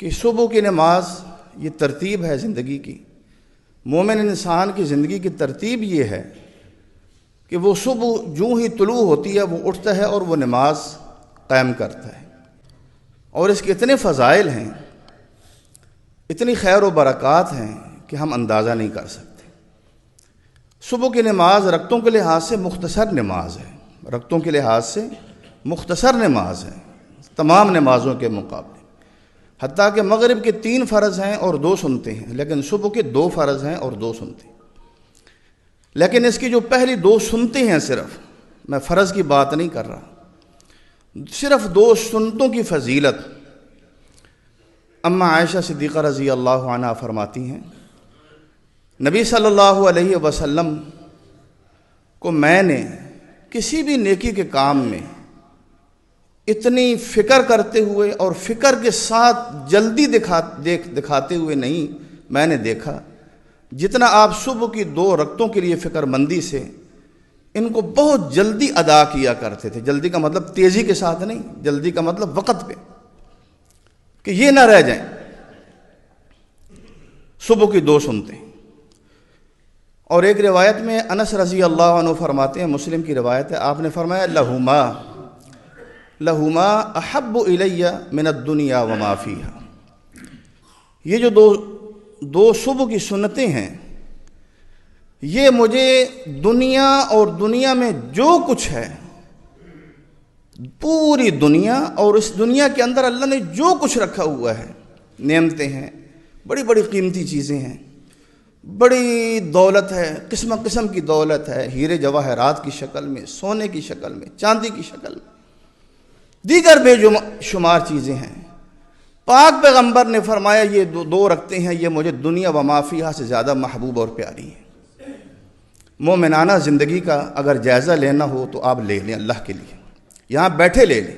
کہ صبح کی نماز یہ ترتیب ہے زندگی کی. مومن انسان کی زندگی کی ترتیب یہ ہے کہ وہ صبح جو ہی طلوع ہوتی ہے وہ اٹھتا ہے اور وہ نماز قائم کرتا ہے. اور اس کے اتنے فضائل ہیں، اتنی خیر و برکات ہیں کہ ہم اندازہ نہیں کر سکتے. صبح کی نماز رکعتوں کے لحاظ سے مختصر نماز ہے، رکعتوں کے لحاظ سے مختصر نماز ہے تمام نمازوں کے مقابلے. حتیٰ کہ مغرب کے 3 فرض ہیں اور 2 سنتے ہیں، لیکن صبح کے 2 فرض ہیں اور 2 سنتے ہیں. لیکن اس کی جو پہلی 2 سنتے ہیں، صرف میں فرض کی بات نہیں کر رہا، صرف 2 سنتوں کی فضیلت اماں عائشہ صدیقہ رضی اللہ عنہا فرماتی ہیں، نبی صلی اللہ علیہ وسلم کو میں نے کسی بھی نیکی کے کام میں اتنی فکر کرتے ہوئے اور فکر کے ساتھ جلدی دکھاتے ہوئے نہیں میں نے دیکھا جتنا آپ صبح کی 2 رکعتوں کے لیے فکر مندی سے ان کو بہت جلدی ادا کیا کرتے تھے. جلدی کا مطلب تیزی کے ساتھ نہیں، جلدی کا مطلب وقت پہ، کہ یہ نہ رہ جائیں. صبح کی 2 سنتے ہیں. اور ایک روایت میں انس رضی اللہ عنہ فرماتے ہیں، مسلم کی روایت ہے، آپ نے فرمایا لہما احب الی من الدنیا وما فیہا. یہ جو دو صبح کی سنتیں ہیں یہ مجھے دنیا اور دنیا میں جو کچھ ہے، پوری دنیا اور اس دنیا کے اندر اللہ نے جو کچھ رکھا ہوا ہے، نعمتیں ہیں، بڑی بڑی قیمتی چیزیں ہیں، بڑی دولت ہے، قسم قسم کی دولت ہے، ہیرے جواہرات کی شکل میں، سونے کی شکل میں، چاندی کی شکل میں، دیگر بے شمار چیزیں ہیں. پاک پیغمبر نے فرمایا یہ 2 رکھتے ہیں، یہ مجھے دنیا و ما فیہا سے زیادہ محبوب اور پیاری ہیں. مومنانہ زندگی کا اگر جائزہ لینا ہو تو آپ لے لیں، اللہ کے لیے یہاں بیٹھے لے لیں.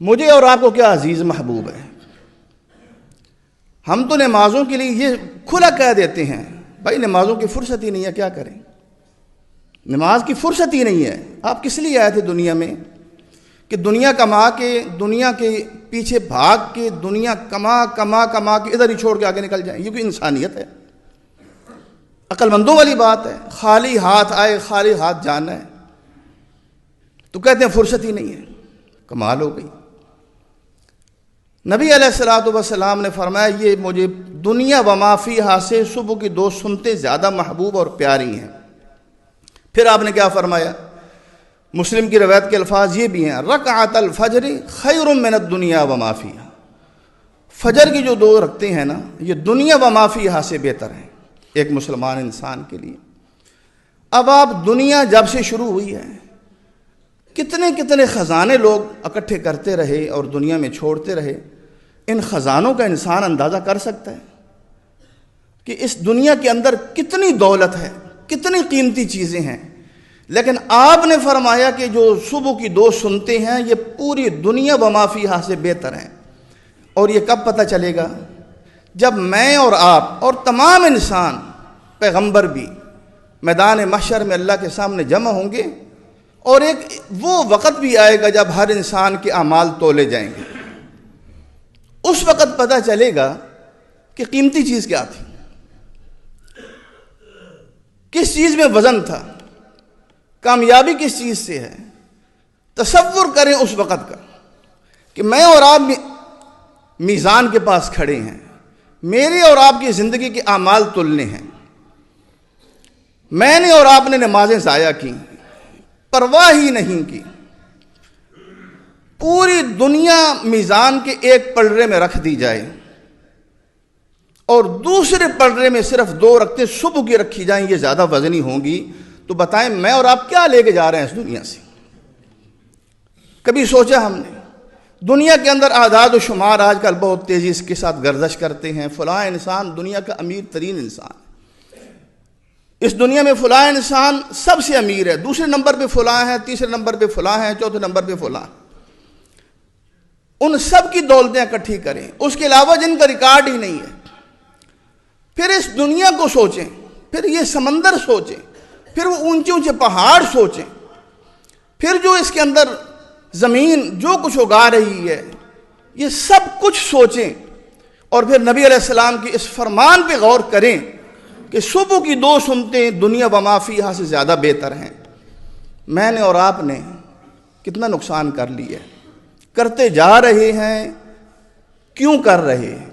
مجھے اور آپ کو کیا عزیز محبوب ہے. ہم تو نمازوں کے لیے یہ کھلا کہہ دیتے ہیں، بھائی نمازوں کی فرصت ہی نہیں ہے، کیا کریں، نماز کی فرصت ہی نہیں ہے. آپ کس لیے آئے تھے دنیا میں؟ کہ دنیا کما کے، دنیا کے پیچھے بھاگ کے، دنیا کما کے ادھر ہی چھوڑ کے آگے نکل جائیں. یہ کوئی انسانیت ہے؟ عقل مندوں والی بات ہے. خالی ہاتھ آئے خالی ہاتھ جانا ہے تو کہتے ہیں فرصت ہی نہیں ہے. کمال ہو گئی. نبی علیہ الصلوۃ والسلام نے فرمایا یہ مجھے دنیا و ما فیہا سے صبح کی 2 سنتیں زیادہ محبوب اور پیاری ہیں. پھر آپ نے کیا فرمایا؟ مسلم کی روایت کے الفاظ یہ بھی ہیں، رکعت الفجر خیر من الدنیا و ما فیہا. فجر کی جو 2 رکعتیں ہیں نا، یہ دنیا و ما فیہا سے بہتر ہیں ایک مسلمان انسان کے لیے. اب آپ دنیا جب سے شروع ہوئی ہے کتنے خزانے لوگ اکٹھے کرتے رہے اور دنیا میں چھوڑتے رہے. ان خزانوں کا انسان اندازہ کر سکتا ہے کہ اس دنیا کے اندر کتنی دولت ہے، کتنی قیمتی چیزیں ہیں. لیکن آپ نے فرمایا کہ جو صبح کی 2 سنتے ہیں یہ پوری دنیا و ما فیہا سے بہتر ہیں. اور یہ کب پتہ چلے گا؟ جب میں اور آپ اور تمام انسان، پیغمبر بھی میدان محشر میں اللہ کے سامنے جمع ہوں گے، اور ایک وہ وقت بھی آئے گا جب ہر انسان کے اعمال تولے جائیں گے. اس وقت پتہ چلے گا کہ قیمتی چیز کیا تھی، کس چیز میں وزن تھا، کامیابی کس چیز سے ہے. تصور کریں اس وقت کا کہ میں اور آپ میزان کے پاس کھڑے ہیں، میرے اور آپ کی زندگی کے اعمال تلنے ہیں. میں نے اور آپ نے نمازیں ضائع کی، پرواہ ہی نہیں کی. پوری دنیا میزان کے ایک پلڑے میں رکھ دی جائے اور دوسرے پلڑے میں صرف 2 رکعتیں صبح کی رکھی جائیں، یہ زیادہ وزنی ہوں گی. تو بتائیں میں اور آپ کیا لے کے جا رہے ہیں اس دنیا سے؟ کبھی سوچا ہم نے؟ دنیا کے اندر اعداد و شمار آج کل بہت تیزی کے ساتھ گردش کرتے ہیں. فلاں انسان دنیا کا امیر ترین انسان، اس دنیا میں فلاں انسان سب سے امیر ہے، دوسرے نمبر پہ فلاں ہے، تیسرے نمبر پہ فلاں ہے، چوتھے نمبر پہ فلاں. ان سب کی دولتیں اکٹھی کریں، اس کے علاوہ جن کا ریکارڈ ہی نہیں ہے. پھر اس دنیا کو سوچیں، پھر یہ سمندر سوچیں، پھر وہ اونچے اونچے پہاڑ سوچیں، پھر جو اس کے اندر زمین جو کچھ اگا رہی ہے، یہ سب کچھ سوچیں اور پھر نبی علیہ السلام کی اس فرمان پہ غور کریں کہ صبح کی 2 سنتیں دنیا و ما فیہا سے زیادہ بہتر ہیں۔ میں نے اور آپ نے کتنا نقصان کر لیا ہے، کرتے جا رہے ہیں، کیوں کر رہے ہیں؟